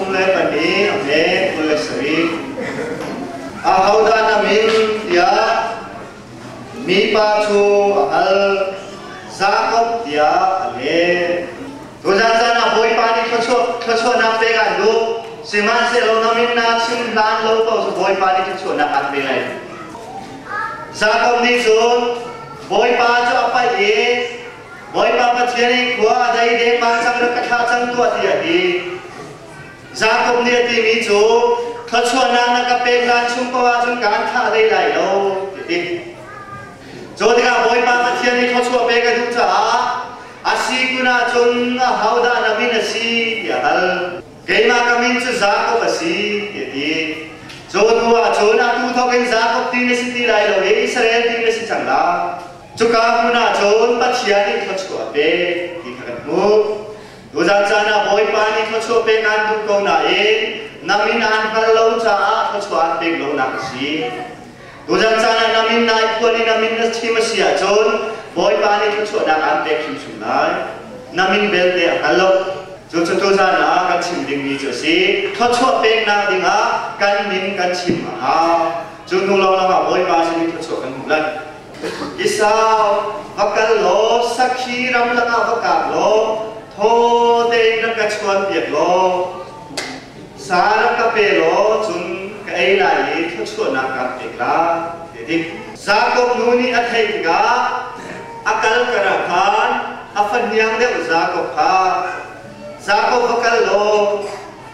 tung lên phần đi để tôi là sợi hậu đan là mình tia mi pa chu al Jacob tia ale tôi ra là bôi pa đi khơi chuột nạp về cả đủ siman sẽ lâu năm mình na sim lan lâu to bôi pa đi khơi chuột nạp ăn về này Jacob đi xuống bôi pa cho apa ye bôi pa bắt chơi qua đây để mang sang được cái thang sang tua tia đi Jacob đi tìm ý chú khơi chuột na cái bèn gan chung qua chung gan thả đây lại đâu đi rồi thì cả bôi pa bắt chơi khơi chuột về cái đúng chưa Asikuna chun hauda nabi nasi ya hal keima kamin chu Jacob asi yeti jodua chona tu thokin Jacob tin nasi ti lai lo Israel tin nasi changla chuka kuna chon pathiani thochu ape ki khagat mu dojan chana boy pani thochu pe kan tu ko na e namin an kal lo cha thochu an pe lo na si dojan chana namin nai khoni namin na chimasia chon boy pani thochu na an pe khim chum nai namin belte akalo jo cho to za na kan chim ding ni jo si thochu pe na dinga kan min kan chim ha jo nu lo la boy pa si thochu kan mulan isao vakal lo sakhi ram la ka vakal lo tho de na ka chuan piak lo sara ka pe lo chun ka ei lai thochu na ka pe la de Jacob nuni athai ga akal karakan afan yang de Jacob kha Jacob vakal lo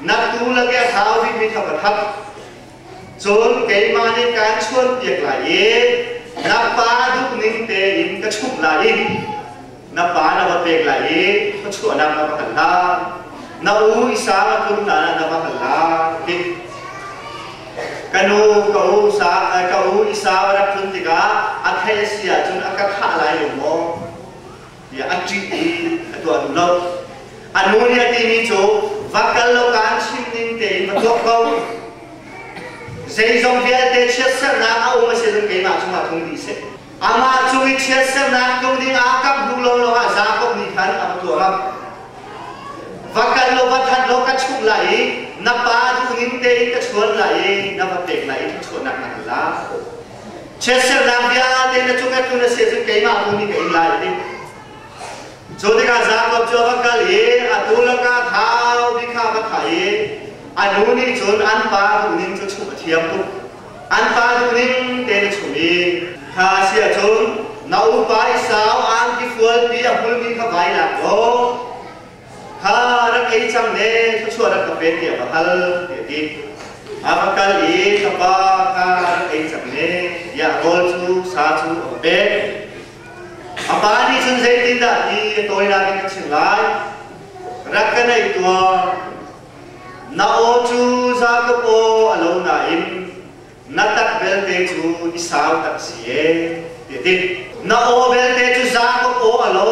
natu lage thau bi mi thap thap chon ke mani kan chuan piak la ye na pa duk ning te in ka chup la in na pa na ba pek la ye ka chu na ba kan la na u isa ma tu na ba kan la ki kanu ka u isa ra tun ti ga athai sia chun aka kha lai lo mo ya achi ti atu adu lo anu ni ati ni cho vakal lo kan chim ning te ma to ko Zai zong viet de chiết xem na au mà sẽ được cái mà chúng ta thông đi sẽ. Ama chui chiết xem na công đi áp cấp đủ lâu lâu à giá công đi khăn áp tuổi lắm. Và cái lâu vật thật lâu cái chụp lại, nắp ba chú hình tê cái chuồn lại, nắp vật bẹt lại cái chuồn nặng nặng lá. Chiết xem na viet de là chúng ta tu nó sẽ được cái mà thông đi cái lại đi. Rồi thì cả giá công cho vật cái gì, à tu là cả thao đi khá vật thải. Anu ni chun an pa tu ning chu chu thiam tu an pa tu ning te na chumi kha sia chun nau pa sao an ki fual pi a hul mi kha vai la lo kha ra kai chang ne chu chu ra ka pe ti ba hal ti ti a ba kal i ka pa kha ra kai chang ne ya gol chu sa chu pe a pa ni chun sei tin da ti toi ra ki ching lai ra ka nei tua na o chu Jacob o alo na im na tak bel te chu isau tak sie ti na o bel te chu Jacob o alo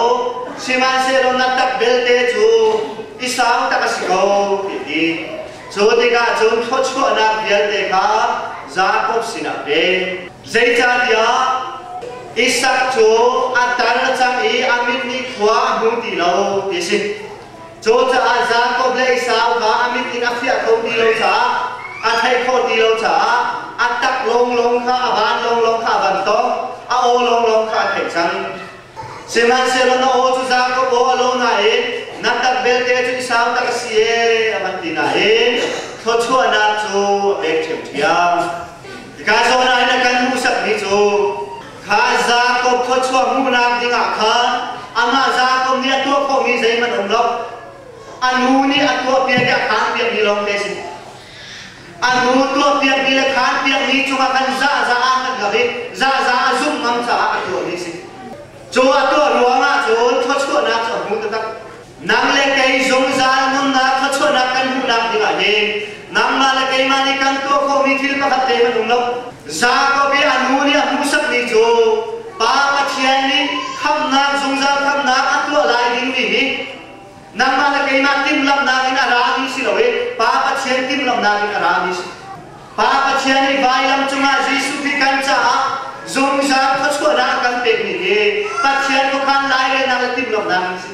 siman se lo na tak bel te chu isau tak asiko ti chu ti ka chu tho chu na bel te ka Jacob sina pe zai cha dia Isaac chu atar chang i amit ni khwa hu ti lo ti sin cho cha Jacob le sao ka amit in afia ko ti lo cha a thai ko ti lo cha a tak long long kha ban long kha ban to a o long kha thai chang seman se lo no o chu Jacob o lo na e na tak bel te chu sao tak sie aban ti na e tho chu na chu e chem thia ka zo na na kan mu sak ni chu kha Jacob tho chu mu na dinga kha ama Jacob ni to ko mi zai man om lo anu ni atwa pia dia khan pia ni long te sin anu to pia ni la khan pia ni chunga kan za an gabe za zum mam cha atwa ni sin cho atwa ruanga cho tho chu na cha mu ta nang le kai zong za mun na tho chu na kan hu na dinga he nang ma le kai ma ni kan to ko mi thil ka khatte ma dum lo za ko bi anu ni mu sak ni cho pa pa thian ni kham na zong za kham na atwa lai ding ni nang ma la kai ma tim lam na in arami si lo e pa pa chen tim lam na in arami si pa pa chen ni vai lam chunga Jesu fi kan cha zong za kho chu na kan pe ni e pa chen ko kan lai le na tim lam na si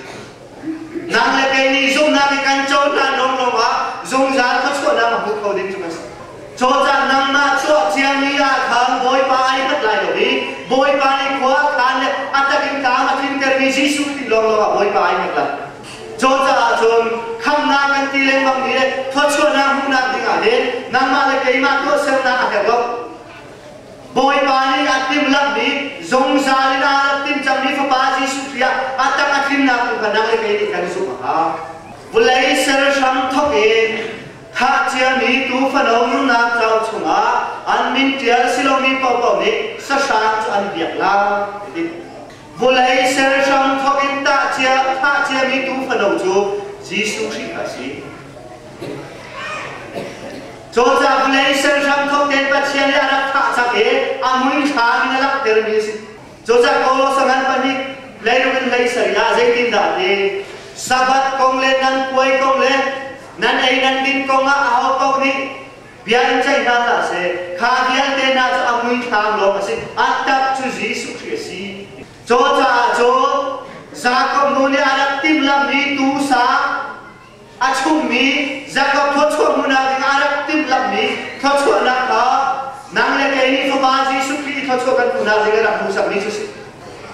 nang le kai ni zong na ki kan chon na long long wa zong za boy pani khua khan le atakin ka ma thin ter mi jisu ti long lo boy pa ai mak la Joja chun kham na kan ti le bang ni le tho chu na hu na ti ga le nang ma le kai ma to sem na a lo boy pani atim lak ni zong sa ni na tim cham ni fa pa jisu khia atak atin na ku kana le kai ni kan su ha bulai ser sham thok e tha chia mi tu fa no na chau chunga an min tia silo mi pa pa ni sa san chu an biak la Bulai ser sham thok in ta chia mi tu fa no chu Jisu Christ ka si Joja bulai ser sham thok ten pa chia ni anak tha cha ke amui tha ni lak ter mi si Joja ko sangan pani lai ru lai ser ya zai tin da de sabat kong le nan koi kong le nan ai nan din kong a ao kong ni bian chai na la se kha bian te na cha amui tha lo si atap chu Jisu Christ si Joja jo Jacob nune anak tim lam ni tu sa achum mi Jacob tho chu muna ding anak tim lam ni tho chu na ka nang le kai ni fa ba Jisu Christ tho chu kan puna ding ra hu sam ni chu si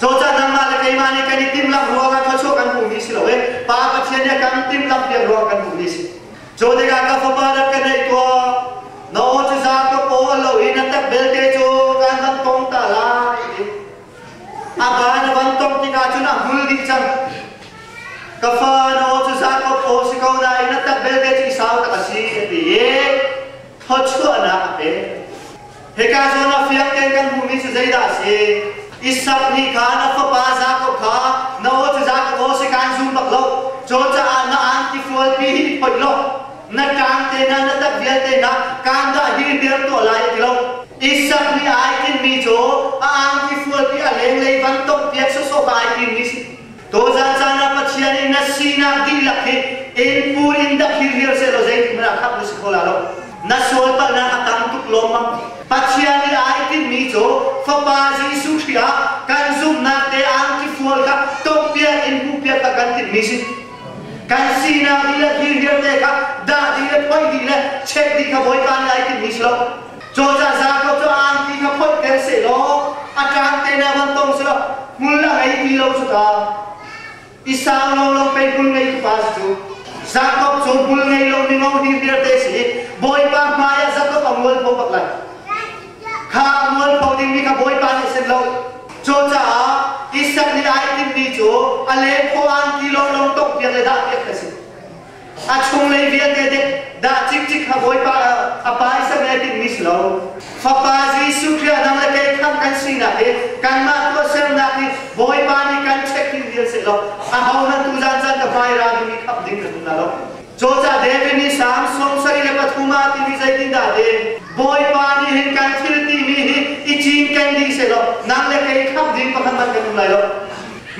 Joja nang ma le kai ma ni kai tim lam ro ga tho chu kan pu ni si lo we pa pa chen ya kan tim lam pia ro kan pu ni si jo de ga ka fa ba ra ka nei to no chu Jacob o lo in ta bel te chu kan ban tong ta la Abana bantong tika chuna hul di chang kafano chu Jacob o si kau na ina ta bel de chi sao ta kasi ti ye thochu na pe he ka zona fiak ten kan bumi chu zai da se isap ni kha na fa pa Jacob kha no chu Jacob o si kan zum bak lo cho cha na an ti fual pi hi phoi lo na kan te na ta bial te na kan da hi der to lai ti lo Isap ni ai tin mi jo ang ki fual pi aleng lei van tok piak so ai tin mi to jan chana pachian in na sina di lakhi in pu in da khir se lo zai mara khap ni skola lo na sol pa na atam tuk lo ma pachian ni ai tin mi jo fa pa Jisu khia kan zum na te ang ki fual ka tok piak in pu piak ka kan tin mi si kan sina di la khir te ka da di le poi di le check di ka boy pan ai tin mi lo Joja Jacob cho an ti ka phot ter se lo atang te na ban tong se lo mulla ngai ti lo chu ta isang lo pe bul ngai pa chu Jacob cho bul ngai lo ni ngau di der te se boy pa ma ya Jacob amol po pak lai kha amol po ding ni ka boy pa ni se lo Joja isak ni ai tin ni chu ale pho an ti lo long tok pia le da pia ka se achung lei viet de da chik chik ha boy pa apa isa me tin mis lo fa pa Jisu Christ nang le kai kham kan sing na he kan ma to sem na ki boy pa ni kan check tin dir se lo a hau na tu jan jan ka bai ra ni khap ding na lo jo cha de ni sam som sari le pathuma ti ni jai tin da de boy pa ni hin kan thil ti mi hi I chin kan ding se lo nang le kai khap ding pa kan man kan lai lo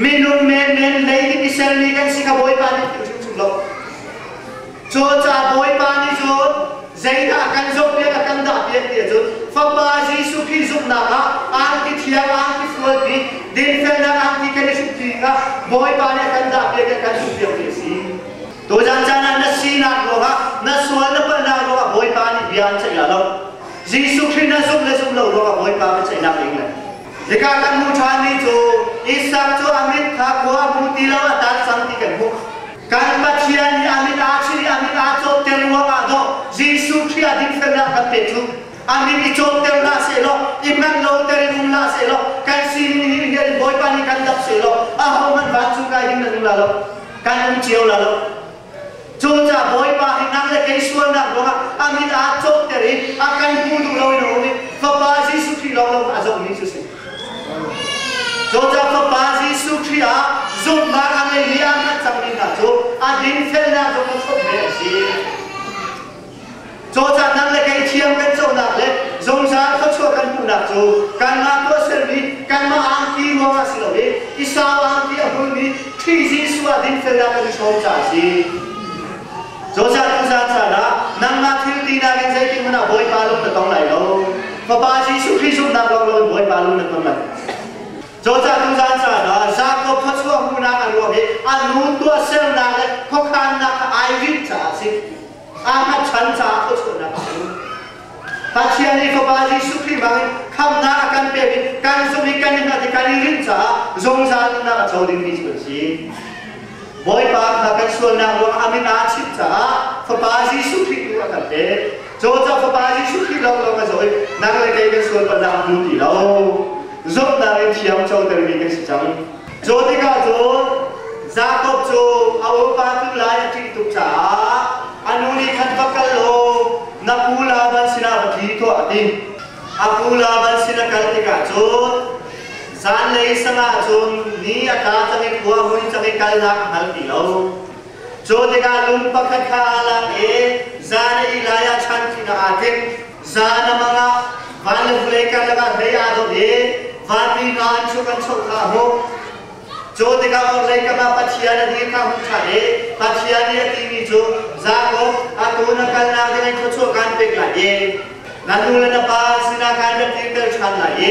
minun men lei ni sel ni kan si ka boy pa ni chu lo cho cha boy pa ni jo zai da kan zo pia kan da pia ti jo fa pa Jisu Christ zup na ka an ki thia an ki fual bi din fel na an ki kan su ti ka boy pa ni kan da pia kan su pia ni si to jan jan na si na lo ha na sual na pa na lo ha boy pa ni bian chai la lo Jisu Christ na zum lo ha boy pa ni chai na ing la deka kan mu tha ni jo isak jo amit kha kwa mu ti lo ta sang ti kan mu kan pachian ni amit achiri amit acho terwa ka do Jisu Christ adin fela ka petu amit I chok ter la se lo iman lo ter nung la se lo kan sin ni ni boy pa ni kan dap se lo a ho man ba chu ka hin nung la lo kan um chiao la lo cho cha boy pa hin nang le kai suan na lo amit acho ter a kan pu du lo no ni fa pa Jisu Christ lo a zo ni su se cho cha fa pa Jisu Christ a zum ma ame lian na chang ni na jo adin fel na zo mo so be si cho cha nang le kai thiam kan cho na le zong sa kho cho kan pu na jo kan ma to ser ni kan ma ang ki mo ma si lo be isa ang ki a hul ni thi Jisu adin fel na kan so cha si cho cha tu sa cha na nang ma thil ti na kan sai ti mo na boy pa lu na tong lai lo fa pa Jisu Christ na lo boy pa lu na tong lai cho cha tu sa cha na Jacob kho cho mu na kan ro be anu to sel na le kho khan na ai vit cha si a ma chan cha kho cho na pa chia ni fa pa Jisu Christ ba ham na kan pe kan so mi kan na te kan rin cha zong san na chau ding mi chu si boy pa na kan so na lo amin a chip cha fa pa ji su thi tu ka te jo cha fa pa ji su thi lo lo ka zoi na ka le kai so pa na mu ti lo zop na rin thiam chau te mi ke si chang jo te ka jo Jacob jo au pa tu la ya ti tu cha anu ni khan pakal lo na pula ban sina ba thi to atin apula ban sina kal ti ka jo san le sanga chun ni ata chami khua hui chami kal na hal ti lo jo te ka lum pakhat kha lang e zan ila ya chan ti na atin zan manga van le vle ka laga he ya do de van ni nan chu kan chok kha ho जो देखा और लाइक का पछिया ने देखा हम छाड़े पछिया ने तीनी जो जाको आ तो न कल ना देने कुछ कान पे लाए नदुल न पास ना कान पे तीर छान लाए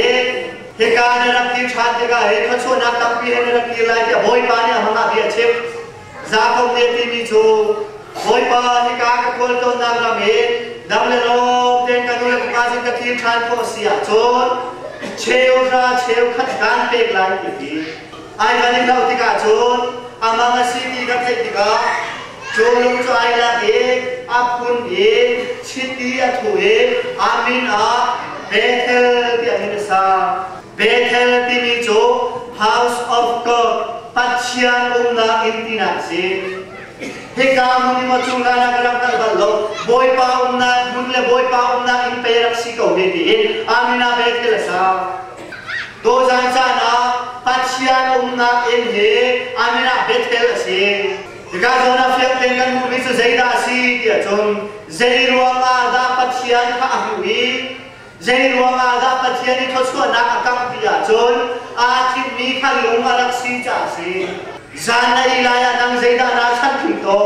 हे कान न तीर छान देगा हे कुछ ना तपी है न तीर लाए के बोई पानी हम आ भी अच्छे जाको ने तीनी जो बोई पानी का कोल तो ना में दबले रो देन का नदुल पास का तीर छान को सिया चोर छेव खत कान पे लाए की ai bani lau tika chon amang city ka thai tika cholung cho ai la e apun e city a thu e amin a Bethel ti amin sa Bethel ti ni cho house of God pachian umna intina se heka muni mo chunga na kalam kal ballo boy pa umna munle boy pa umna in perak si ko de ti amina Bethel sa do jan cha na pachian umna in he amina Bethel se ga jona flek tengan mu mi so zaida si dia chon zai ruanga da pachian kha hui zai ruanga da pachian ni thosko na akam dia chon a thi mi kha lung alak si cha se zana ilaya nang zaida na chan thi to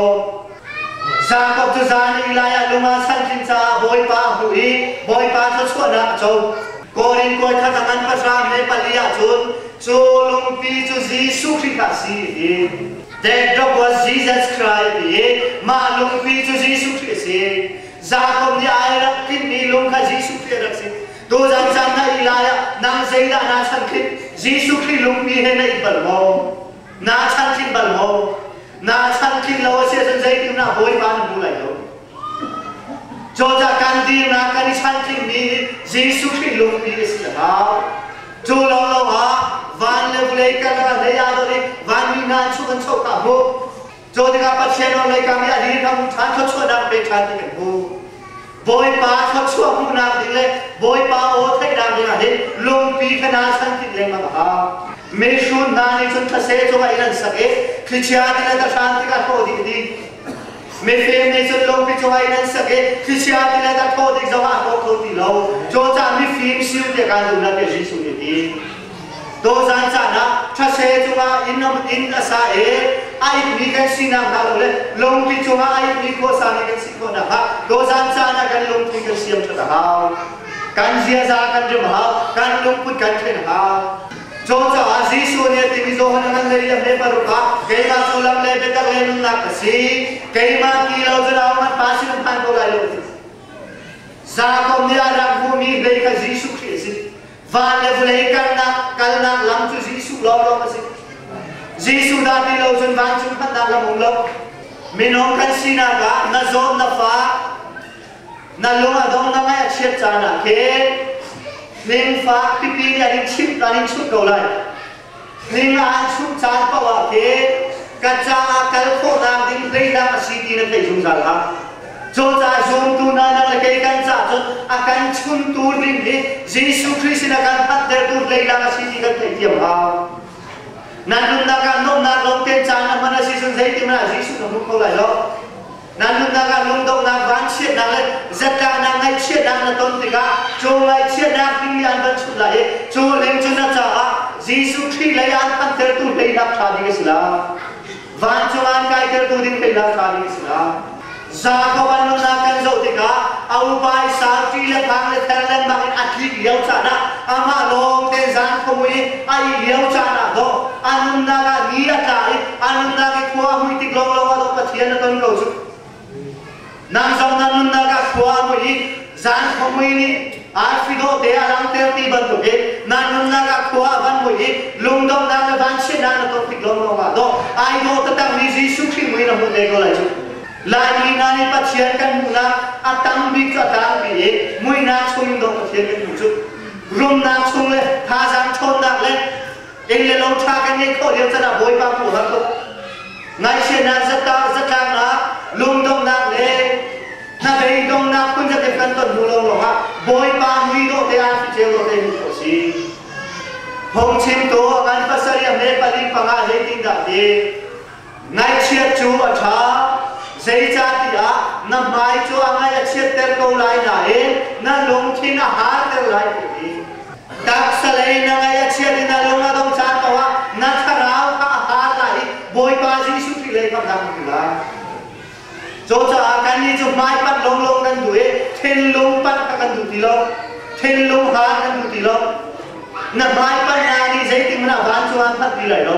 Jacob to zana ilaya lunga san tin cha boy pa hui boy pa thosko na chon Korin koi kha tangan pa sa me palia chon cholung pi chu Jesus Christ si that dog was Jesus Christ ma lung pi chu Jesus Christ Jacob ni ai rak tin ni lung kha Jesus Christ rak se do jan san na ilaya nam zaida na san khit Jesus Christ lung pi he na ibal mo na san khit bal mo na san khit lo se san zai tim na boy ban bu lai lo Joja kandi na kani santi ni Jesus Christ lung pi is la jo lo lo ha van le vle ka na le ya do ni van mi na chu kan chok ka ho jo de ka pa chen no le ka mi a di ka mu than chok chok da pe than ti ho boy pa chok chok mu na di le boy pa o thai da ni na he lung pi ka na santi le ma ha me shu na ni chun tha se jo ga ilan sa ke khichya di la da shanti ka ho di me fem ne chun long pi choi nan sake khisia ti la da tho dik zawa ko ko ti lo jo cha mi fim siu te ka lu na te jisu ni ti do san cha na tha se chu ga in la sa e ai mi kan si na ha lo le long pi chu ga ai mi ko sa ni kan si ko na ha do san cha na kan long pi kan siam tha ha kan sia za kan jum ha kan long put kan then ha जो जिसु ने तिमी जो हनन ले ले पर का केमा सुलम ले बेटा ले न कसी केमा की लो जरा मन पासी न पान को लायो जाको निया भूमि ले का जिसु ख्रिस्ट वान ले ले करना कलना लम चु जिसु लो लो कसी जिसु दाती लो जन वान चु फन ना लम लो मिनो kan sina ga na zo na fa na lo adong na ngai chet chana ke Ning fa pipi ni aning chip aning chut go lai Ning an chut chan pa wa ke kacha kal kho na ding play na si ti na thai jung sa la jo cha jung tu na na la kai kan cha chu akan chun tu ding ni Jesus Christ na kan pat der tu play na si ti kan thai tiam ha nan nun na kan nom na long te chan na mana si sun zai ti na Jesus na mu ko lai lo nan nun na ga lung dong na van chiet na le zakka na ngai chiet na ton ti ga cho ngai chiet na ping yan ban chu la e cho leng chu na cha Jesus Christ le yan pan ter tu le na tha di sila van chu an kai ter tu din le na tha di sila za ko ban nun na kan zo ti ga au bai sa ti le bang le ter len bang in atli liao cha na ama long te zan ko mui ai liao cha na do anun na ga ni ata anun na ki khwa hui ti glong lo wa do pathian na ton ko chu Nang zong nan nun na ga khwa mui zan ko mui ni Fido te alang terti bantu ke nanun naga kuah ban mui lungdom naga ban se nana to tik lom longa do ai do tatang ni Jisu ki mui na mui ko lai chu lai nani pachian kan muna atang bi ka tang bi mui na chung do pachian kan chu rum na chung le tha jang chon na le eng le long tha kan ni ko dio chana boi pa pu ha ko ngai se na zata na lungdom na le na bei dong na kun ja te kan ton mu long longa boi pa mui do te a fi che do te ko si hong chim to an pasari me pali panga le ting da de ngai chia chu a tha sei cha ti a na mai chu a ngai a chia ter ko lai na e na long thin a har ter lai ti tak salai na ngai a chia ni na long a dong cha to a na tharau ka har lai boi pa Jisu ki le kam dang ki la cho kan ni chu mai pat long kan du e then long pat ka kan du ti lo then long har kan du ti lo na mai pat na ni zai ti mana ban chu an phat ti lai lo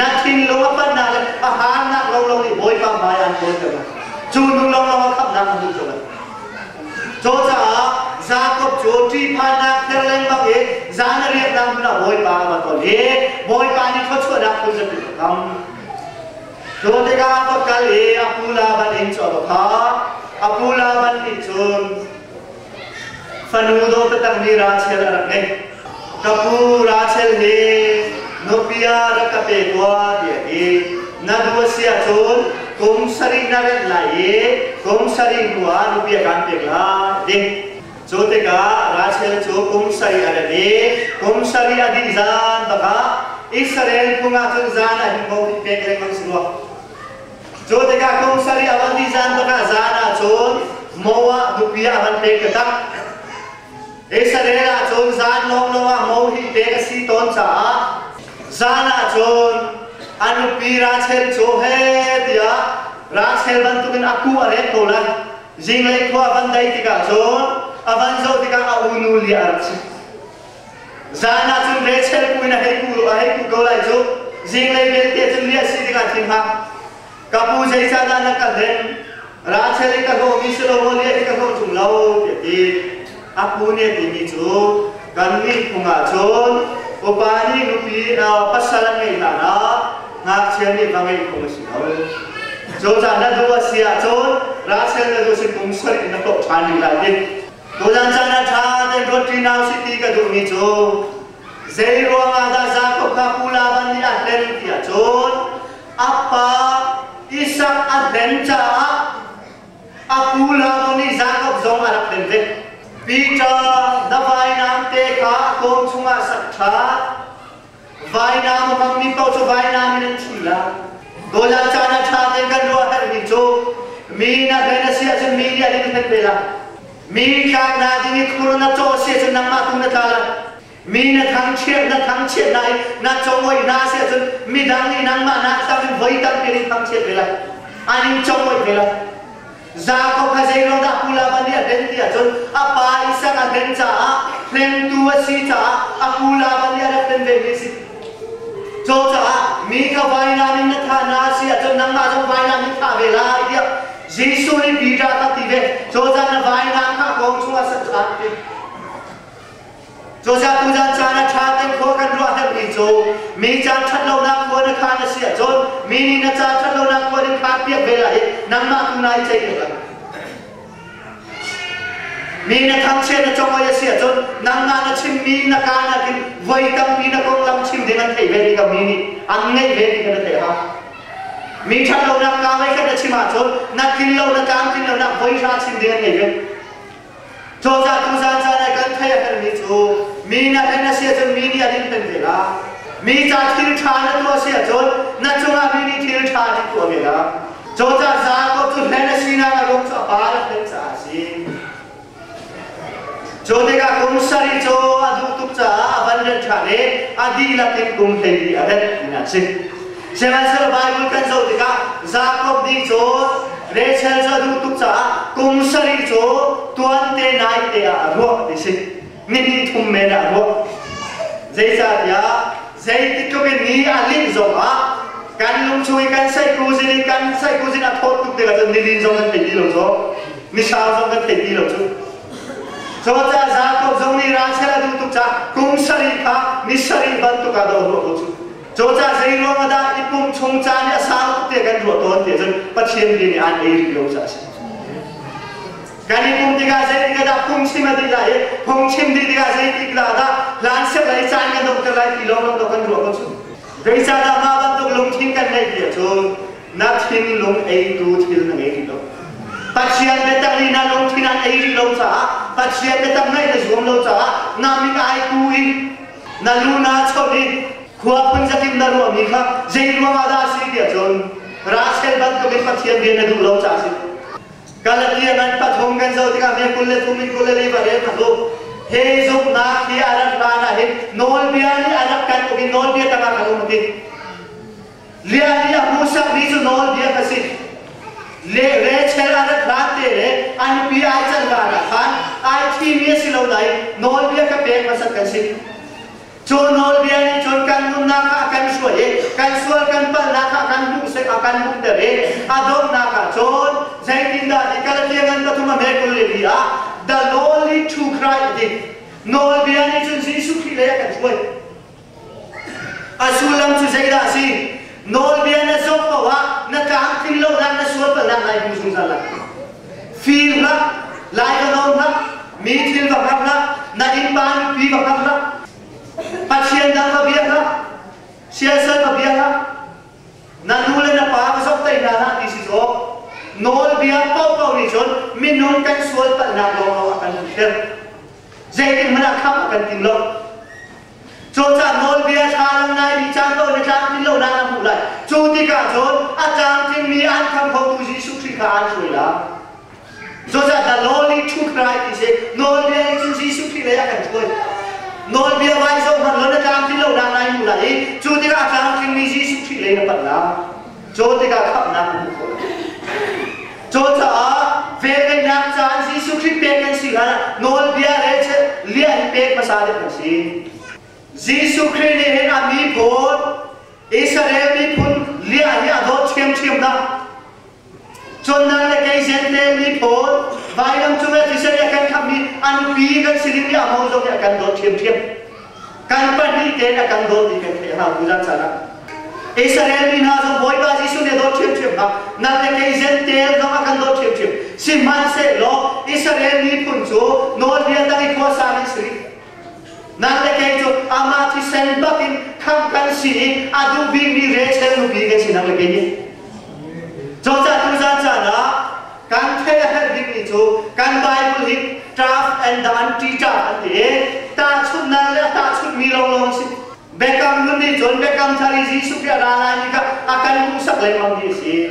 na then long pat na le a har na long ni boi pa mai an boi ka chu nu long khap na du cho Jacob chu ti pha na ther leng ba e zan riek na na boi pa ma to le boi pa ni tho chu na ku ja ti kam Dode ka to kali apula ban in cho tha apula ban in chun fanu do ta tang ni ra chel ra ne kapu ra chel he nopia ra ka pe kwa dia e na du sia chun kum sari na re la e kum sari kwa nopia kan pe la de jote ka ra chel chu kum sari ara ne kum sari adi zan ta ka Israel punga chun zan a hin bo pe ke mang sinwa जो देखा कौन सारी अवंती जान तका जाना चोन मोवा दुपिया अवन पे कतक ऐसा रेला चोन जान लोग लोगा मोही पे कसी तोन चा जाना चोन अनुपी राचेल चो है दिया राचेल बंतु बिन aku अरे तोलन जिंगले को अवन दाई तिका चोन अवन जो तिका अवुनु लिया अर्ची जाना चोन रेचेल कुइना है कु गोलाई चो जिंगले बेलते चोन लिया सी तिका थिंहा kapu jai cha na ka den ra cheli ka go mi se lo mo le ka go chung lo ti apu ne ti mi chu kan mi phunga chon opani nu pi na pasalan ngai ta na nga chen ni bangai ko si lo jo cha na do sia chon ra chel na do si kum sari na ko chan ni la ti do jan cha na tha de do ti na si ti ka do mi chu zai ro ma da za ko ka pula ban ni a ten ti a chon apa Isak adventure apula ni Jacob zong arap denve Peter da vai nam te ka kom chunga sakha vai nam mam ni to chu vai nam nen chila dola chana cha de kan ro har ni chu mi na gana sia chu mi ya ni phet pela mi ka na di ni khur na cho sia chu nam ma tu na tala mi na thang chiet nai na chongoi na se chun mi dang ni nang ma na ta vi voi tam pe ni thang chiet bela ani chongoi bela za ko kha jai ro da pula ban dia den tia chun apa isa ka den cha len tu si cha apula ban dia ra den ve si cho cha mi ka vai na ni na tha na si chun nang ma jong vai na mi tha bela dia Jisu ni bi ra ta ti ve cho cha na vai na kha kong chu a sa cha ti जो जा तू जान चाना छाते खो कर रो है भी जो मी जान छत लो ना को न खाना से जो मी नी न जा छत लो ना को न खा पिया बेला है नम्मा तू नाई चाहिए का मी न थम छे न चोंग ये से जो नम्मा न छिम मी न का न कि वही तम मी न को लम छिम देन थे वेदी का मी नी अंगे वेदी का थे हा मी छत लो ना का वे का छिमा जो न किन लो न काम किन लो ना वही सा छिम देन थे वे जो जा तू जान चाना कर थे कर मी जो मी ना कहना से जो मी नी अदिन pen बेला मी जा थिर ठान तो से जो न चोंगा मी नी थिर ठान तो बेला जो जा को तू कहना सीना का लोग तो बाल पे सी जो देगा कुमसरी जो अदु तुपचा अबंदन ठाने आदि लते कुम थेली अदन ना से सेवंसर बाइबल का जो देगा जाकोब दी जो रेचल जो अदु तुपचा कुमसरी जो तुअंते नाइते आ रो दिसे Mini thum mena ro zai sa ya zai ti ko be ni alin zo a kan lung chui kan sai ku zin a thot tu de ga ni din zo kan thei di lo zo ni sa zo kan thei di lo chu cho cha Jacob giống như ra sẽ là du tục cha cũng sari pha ni sari ban tu cả đầu ruột chú cho cha dây ruộng ở đây cũng chung cha nhà sao tu tiềnกันruột tuần tiền dân bắt chiên đi ăn ấy đi lâu cha cái này cũng đi cái dây cái đó cũng chim đi lại cũng chim đi cái dây đi là đó lan sẽ lấy cha cái đồng cái lại đi lâu lâuกันruột chú vậy cha đã mà ban tu lùng thiên cái này đi chú nát thiên lùng ấy tu thiên này đi lâu Pasien betang ni na long thinan ai ri lo cha pasien betang nai na zoom lo cha na mi ai kui na lu na chori khua pun jakim na ro mi kha jei ro ma da si dia chon rasel ban ko bin pasien be na du lo cha si kalatia man pa thong kan zo tika me kulle thumin kulle le bare na do he zo na ki arat ba na he nol bia ni arat kan ko bi nol bia ta ma ka lo ti lia lia musa bi zo nol bia ka si ले रे छेला रे बाते रे अनपी आई चल रहा खान आई थी में सिलो दाई नॉल बिया का पेट मसक कैसे जो नॉल बिया ने zone kan nun na ka kan suai kan sual kan pal na ka kan bu se akan bu tere adom na ka jon zaitin da ikal liangan patuma me kul le dia the lowly to cry di nol biya ne jun jisu ki le kan suai asulam chu zaida si nol biya na zo pawa na kam tin lo na na sual pa na lai bu sung sala feel na lai ka no na mi thil ba na na in ban pi ba na pasien dang ba biya na siasa ba biya na nule na pa ka sok tai na na ti si zo nol biya pau pau ni chon min non kan sual pa na lo akan her zai tin mana kham akan tin lo cho cha nol bia thalang nai bi chang to ne chang tin lo na na mu lai chu ti ka chon a chang tin mi an kham khom tu ji su khri ka an sui la cho cha the lowly to cry ti se nol bia chu ji su khri le ya kan choi nol bia vai so man lo na chang tin lo na nai mu lai chu ti ka chang tin mi ji su khri le na pat la cho ti ka khap na mu ko cho cha ve ve na chang ji su khri pe kan si la nol bia le che lian pe ma sa de kan si Jesus Christ ne hen ami phot Israel ni phun lia hi adho chem chem na chon na le kai zen te ni phot vai lam chu me ti se ya kan kham ni an pi kan sirin ya mo zo ya kan do chem chem kan pa ni te na kan do ti kan the ha bujan sana Israel ni na zo boy ba Jesus ne do chem chem na le kai zen te no ma kan do chem chem si man se lo Israel ni phun chu no lia ta ni ko sa ni sri nang le kai chu ama ti sen bakin kham kan si adu bi mi re chen nu bi ke si nang le kai ni jo cha tu sa cha na kan the ha bi ni chu kan bible hi draft and the anti draft ate ta chut na le ta chut mi long long si bekam nu ni jon bekam thari ji su pya ra na ni ka akan mu sak le mam ji si